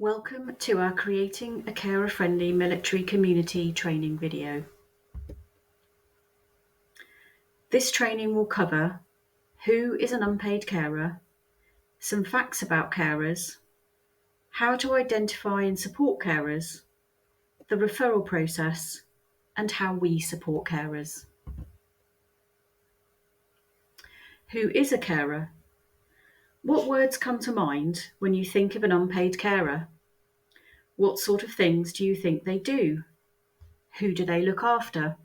Welcome to our Creating a Carer-Friendly Military Community training video. This training will cover who is an unpaid carer, some facts about carers, how to identify and support carers, the referral process, and how we support carers. Who is a carer? What words come to mind when you think of an unpaid carer? What sort of things do you think they do? Who do they look after?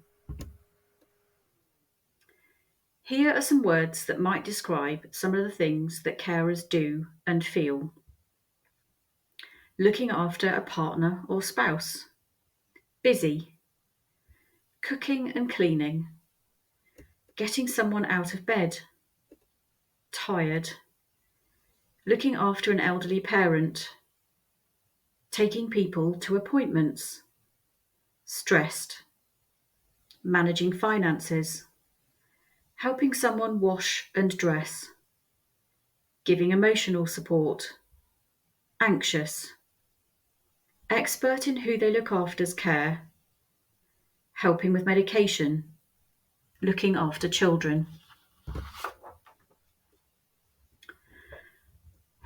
Here are some words that might describe some of the things that carers do and feel. Looking after a partner or spouse. Busy. Cooking and cleaning. Getting someone out of bed. Tired. Looking after an elderly parent. Taking people to appointments. Stressed. Managing finances. Helping someone wash and dress. Giving emotional support. Anxious. Expert in who they look after's care. Helping with medication. Looking after children.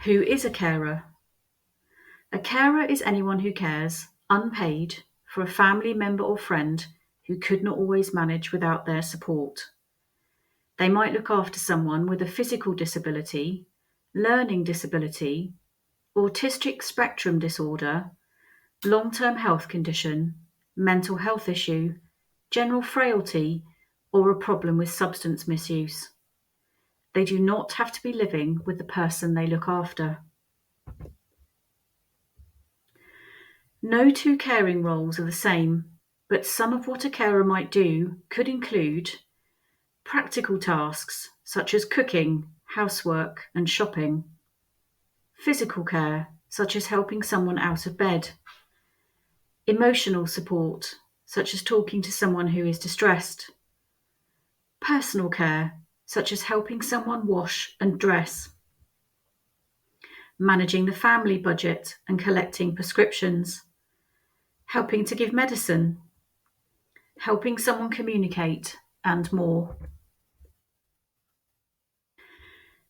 Who is a carer? A carer is anyone who cares, unpaid, for a family member or friend who could not always manage without their support. They might look after someone with a physical disability, learning disability, autistic spectrum disorder, long-term health condition, mental health issue, general frailty, or a problem with substance misuse. They do not have to be living with the person they look after. No two caring roles are the same, but some of what a carer might do could include practical tasks such as cooking, housework, and shopping, physical care such as helping someone out of bed, emotional support such as talking to someone who is distressed, personal care such as helping someone wash and dress, managing the family budget and collecting prescriptions, helping to give medicine, helping someone communicate, and more.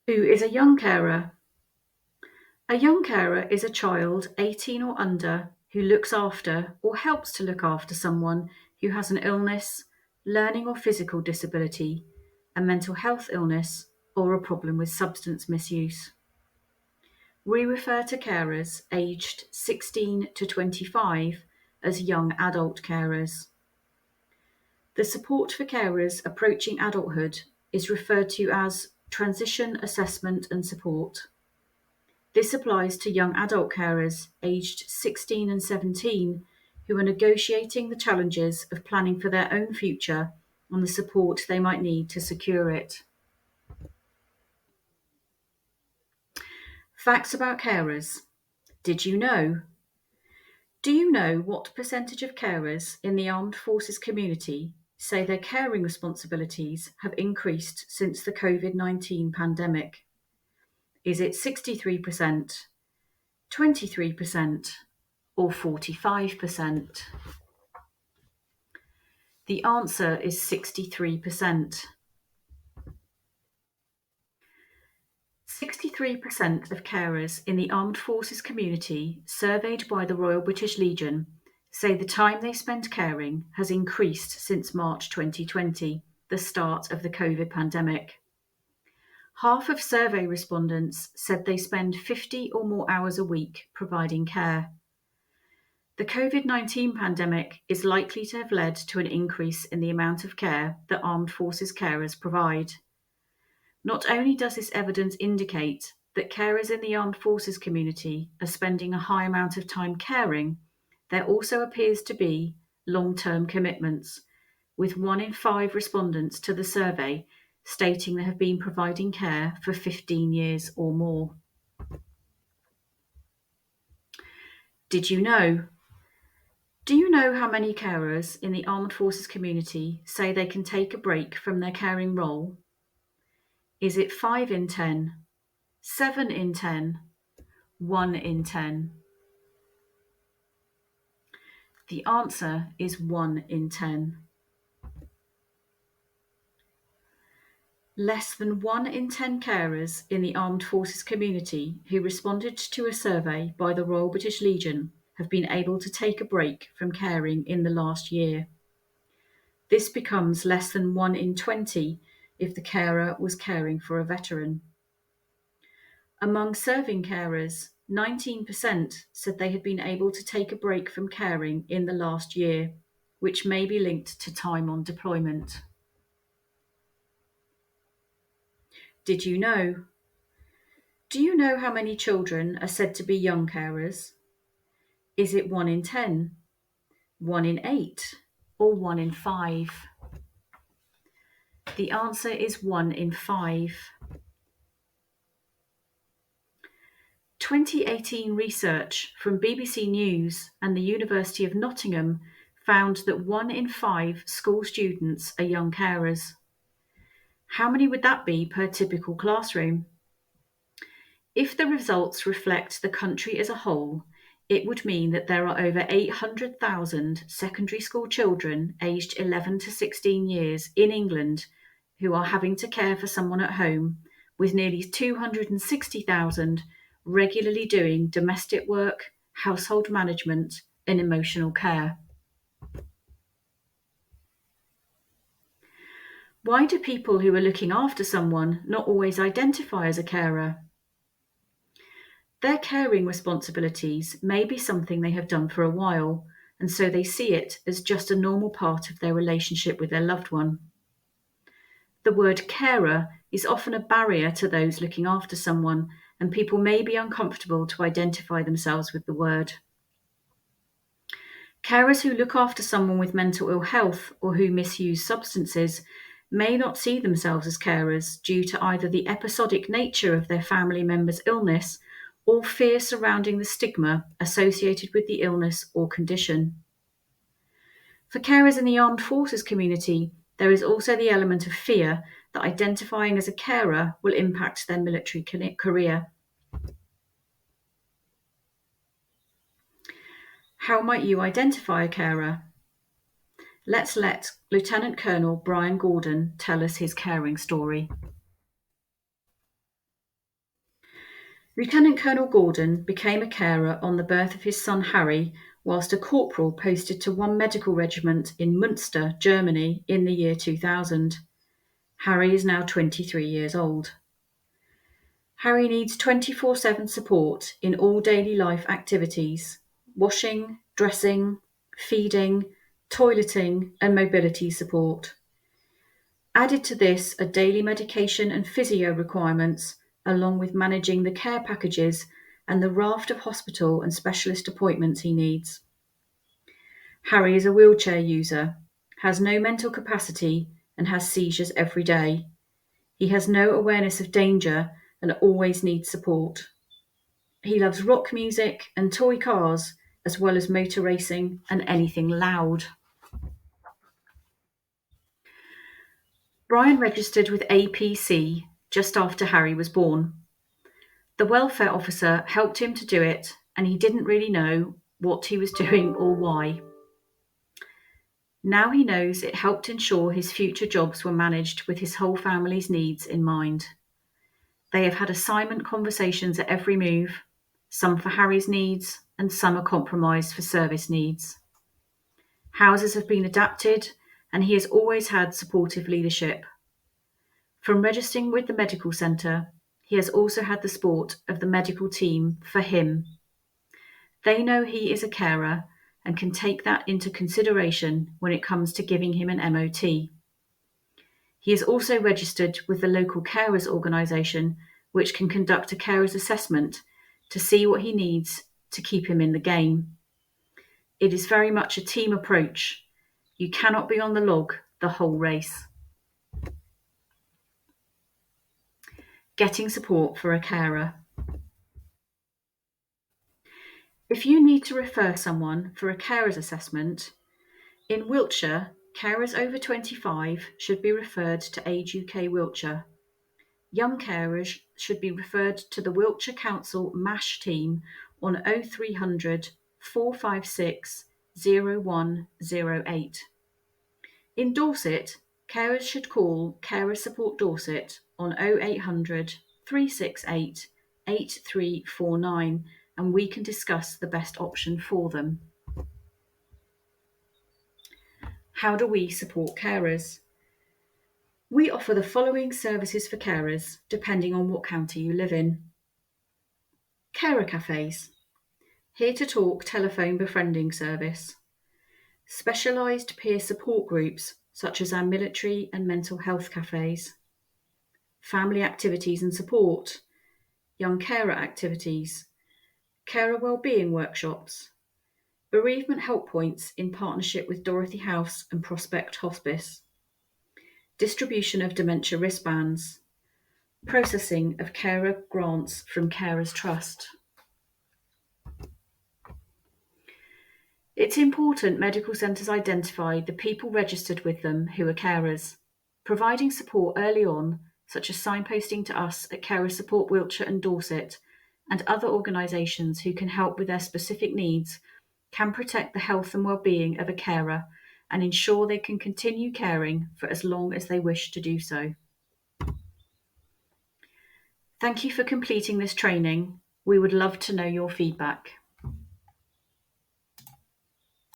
Who is a young carer? A young carer is a child 18 or under who looks after or helps to look after someone who has an illness, learning or physical disability, a mental health illness, or a problem with substance misuse. We refer to carers aged 16 to 25 as young adult carers. The support for carers approaching adulthood is referred to as transition assessment and support. This applies to young adult carers aged 16 and 17 who are negotiating the challenges of planning for their own future and the support they might need to secure it. Facts about carers. Did you know? Do you know what percentage of carers in the armed forces community say their caring responsibilities have increased since the COVID-19 pandemic? Is it 63%, 23%, or 45%? The answer is 63%. 63% of carers in the armed forces community surveyed by the Royal British Legion say the time they spend caring has increased since March 2020, the start of the COVID pandemic. Half of survey respondents said they spend 50 or more hours a week providing care. The COVID-19 pandemic is likely to have led to an increase in the amount of care that armed forces carers provide. Not only does this evidence indicate that carers in the armed forces community are spending a high amount of time caring, there also appears to be long-term commitments, with 1 in 5 respondents to the survey stating they have been providing care for 15 years or more. Did you know? Do you know how many carers in the armed forces community say they can take a break from their caring role? Is it 5 in 10, 7 in 10, 1 in 10? The answer is 1 in 10. Less than 1 in 10 carers in the armed forces community who responded to a survey by the Royal British Legion have been able to take a break from caring in the last year. This becomes less than 1 in 20 if the carer was caring for a veteran. Among serving carers, 19% said they had been able to take a break from caring in the last year, which may be linked to time on deployment. Did you know? Do you know how many children are said to be young carers? Is it 1 in 10, 1 in 8, or 1 in 5? The answer is 1 in 5. 2018 research from BBC News and the University of Nottingham found that 1 in 5 school students are young carers. How many would that be per typical classroom? If the results reflect the country as a whole, it would mean that there are over 800,000 secondary school children aged 11 to 16 years in England who are having to care for someone at home, with nearly 260,000 regularly doing domestic work, household management, and emotional care. Why do people who are looking after someone not always identify as a carer? Their caring responsibilities may be something they have done for a while, and so they see it as just a normal part of their relationship with their loved one. The word carer is often a barrier to those looking after someone, and people may be uncomfortable to identify themselves with the word. Carers who look after someone with mental ill health or who misuse substances may not see themselves as carers due to either the episodic nature of their family member's illness or fear surrounding the stigma associated with the illness or condition. For carers in the armed forces community, there is also the element of fear that identifying as a carer will impact their military career. How might you identify a carer? Let's let Lieutenant Colonel Brian Gordon tell us his caring story. Lieutenant Colonel Gordon became a carer on the birth of his son Harry whilst a corporal posted to 1 Medical Regiment in Munster, Germany in the year 2000. Harry is now 23 years old. Harry needs 24/7 support in all daily life activities: washing, dressing, feeding, toileting, and mobility support. Added to this are daily medication and physio requirements, along with managing the care packages and the raft of hospital and specialist appointments he needs. Harry is a wheelchair user, has no mental capacity, and has seizures every day. He has no awareness of danger and always needs support. He loves rock music and toy cars, as well as motor racing and anything loud. Brian registered with APC just after Harry was born. The welfare officer helped him to do it, and he didn't really know what he was doing or why. Now he knows it helped ensure his future jobs were managed with his whole family's needs in mind. They have had assignment conversations at every move, some for Harry's needs and some are compromised for service needs. Houses have been adapted, and he has always had supportive leadership. From registering with the medical centre, he has also had the support of the medical team for him. They know he is a carer and can take that into consideration when it comes to giving him an MOT. He is also registered with the local carers organisation, which can conduct a carers assessment to see what he needs to keep him in the game. It is very much a team approach. You cannot be on the log the whole race. Getting support for a carer. If you need to refer someone for a carers assessment, in Wiltshire, carers over 25 should be referred to Age UK Wiltshire. Young carers should be referred to the Wiltshire Council MASH team on 0300 456 0108. In Dorset, carers should call Carer Support Dorset on 0800 368 8349 and we can discuss the best option for them. How do we support carers? We offer the following services for carers, depending on what county you live in. Carer cafes. Here to talk telephone befriending service. Specialised peer support groups, such as our military and mental health cafes. Family activities and support. Young carer activities. Carer wellbeing workshops. Bereavement help points in partnership with Dorothy House and Prospect Hospice. Distribution of dementia wristbands. Processing of carer grants from Carers Trust. It's important medical centres identify the people registered with them who are carers. Providing support early on, such as signposting to us at Carer Support Wiltshire and Dorset, and other organisations who can help with their specific needs, can protect the health and well-being of a carer and ensure they can continue caring for as long as they wish to do so. Thank you for completing this training. We would love to know your feedback.